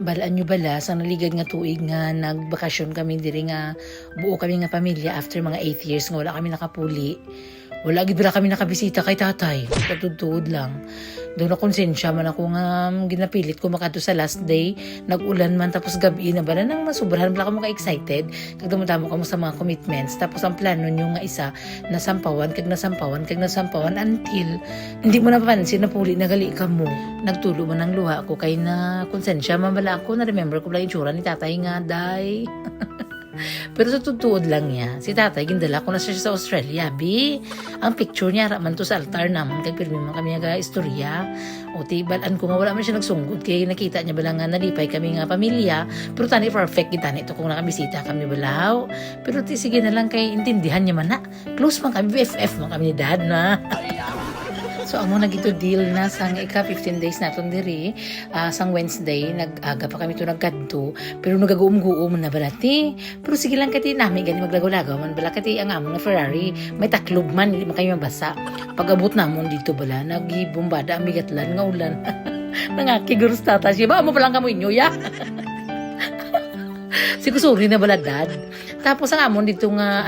Balaan nyo bala, sa naligad nga tuig nga nagbakasyon kami diri nga buo kami nga pamilya after mga 8 years nga wala kami nakapuli. Wala gid bala kami nakabisita kay tatay. Patudtod lang. Doon na konsensya man ako nga ginapilit ko makadto sa last day. Nag-ulan man tapos gabi na bala nang masubrahan bala ka mo ka-excited. Kag damo ka mo sa mga commitments. Tapos ang plano nyo nga isa nasampawan until hindi mo napapansin na puli na gali ka mo. Nagtulo man ang luha ko kay na konsensya man bala ako na remember ko bala yung tsura ni tatay nga day. Pero sa tutuod lang niya, si tatay, gindala ko na siya sa Australia, bi. Ang picture niya, raman to sa altar naman, kay pirmi man kami nga istorya. O tibalan ko nga, wala man siya nagsunggot, kaya nakita niya bala nga nalipay kami nga pamilya. Pero tani perfect kita nito kung nakabisita kami balaw. Pero sige na lang kay intindihan niya man na. Close man kami, BFF man kami ni dad na. So, amo na gito deal na sang 15 days naton diri. Sang Wednesday, nag-aga pa kami to nagkadto. Pero nagaguom-guom na balati. Pero sige lang kati namin, gani maglagaw-lagaw man. Bala kati ang amo na Ferrari, may taklob man, hindi man kayo mabasa. Pag-abot namon dito bala, nag-ibumbada ang bigatlan nga ulan. Nangakiguros tata siya. Ba, amo palang kamoy nyo, ya? Sikusuri na bala dad. Tapos ang amon dito nga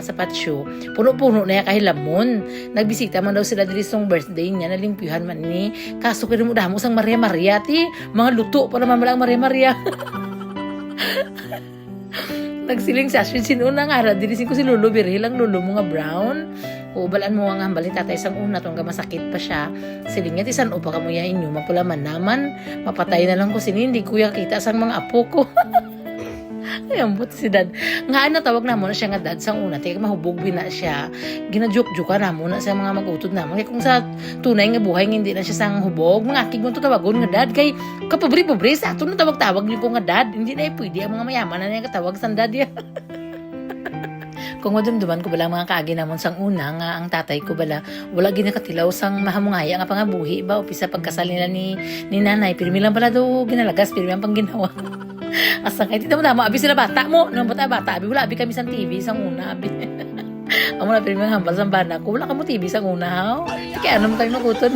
sa patsyo, puno-puno na kahilamon. Nagbisita man daw sila diri sa birthday niya, nalimpyuhan man ni. Kaso kaya mo damo sang Maria ti, mga luto pa naman malang Maria. Nagsiling sa Ashwin sinuna nga ara diri ko si Lolo biril ang lolo mo nga brown. O balaan mo nga hambalin tatay sang una tong masakit pa siya. Siling nga ti san upa kamuya inyo mapulaman naman. Mapatay na lang ko sini hindi kuya kita sang mga apo ko. Ayan, buti si dad. Nga tawag na mo na siya nga dad sang una. Teka, mahubog bina siya. Ginajoke-joke na mo na sa mga mag-utod na mo. Kaya kung sa tunay nga buhay, hindi na siya sang hubog. Mga akig mo ito tawagon nga dad. Kay kapabri-pabri sa ito na tawag-tawag niyo ko nga dad. Hindi na pwede ang mga mayaman na niya katawag sang dad yan. Kung madumduman ko bala mga kaagi namon sang una nga ang tatay ko bala wala ginakatilaw sang mahamungaya nga pangabuhi ba upisa pagkasal nila ni nanay pirmi lang pala daw ginalagas pirmi ang pangginawa. Asa kay tita mo damo abi sila bata mo nang bata abi wala abi kami sang TV sang una abi. Amo na pirmi hambal sang bana ko wala ka mo TV sang una ha. Kaya ano mo kayo makuton.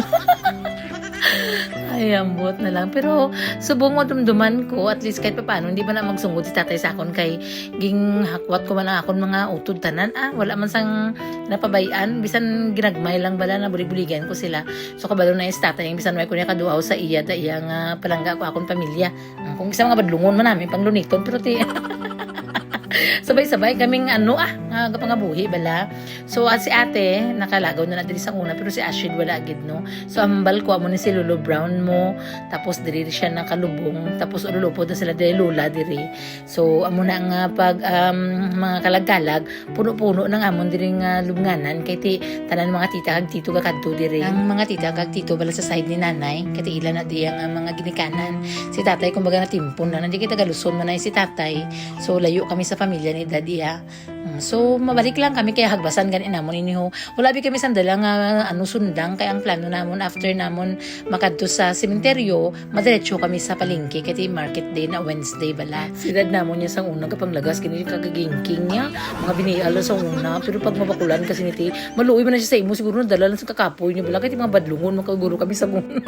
Ay, ambot na lang. Pero, subong mo dumduman ko, at least kahit paano, hindi ba na magsungod si tatay sa akon kay ging hakwat ko man ang akon mga utod tanan. Wala man sang napabayan. Bisan ginagmay lang bala na bulig-buligan ko sila. So, kabalo na yung tatay, yung bisan may ko niya kaduaw sa iya, da iya nga palangga ko akon pamilya. Kung isa mga badlungon man namin, pangluniton, pero sabay-sabay kaming kapangabuhi bala. So at si ate nakalagaw na diri sa una pero si Ashid wala gid no. So ambal ko amo ni si Lolo Brown mo tapos diri siya nakalubong tapos ululupod na sila diri lula diri. So amo na nga pag mga kalagkalag puno-puno nang amon diri nga lubnganan kay ti tanan mga tita kag tito kakadto diri. Ang mga tita kag tito bala sa side ni nanay kati ilan na di ang mga ginikanan. Si tatay kumbaga na timpon na hindi kita galuson man si tatay. So layo kami sa pamilya ni daddy So mabalik lang kami kaya hagbasan ganin namon iniho. Wala bi kami sandala nga sundang kaya ang plano namon after namon makadto sa sementeryo, madiretso kami sa palengke kati market day na Wednesday bala. Si dad namon niya sang una kapang lagas kini kagagingking niya. Mga biniala sa una pero pag mabakulan kasi niti maluoy man na siya sa imo siguro nadala lang sa kakapoy niya bala kati mga badlungon makaguro kami sa muna.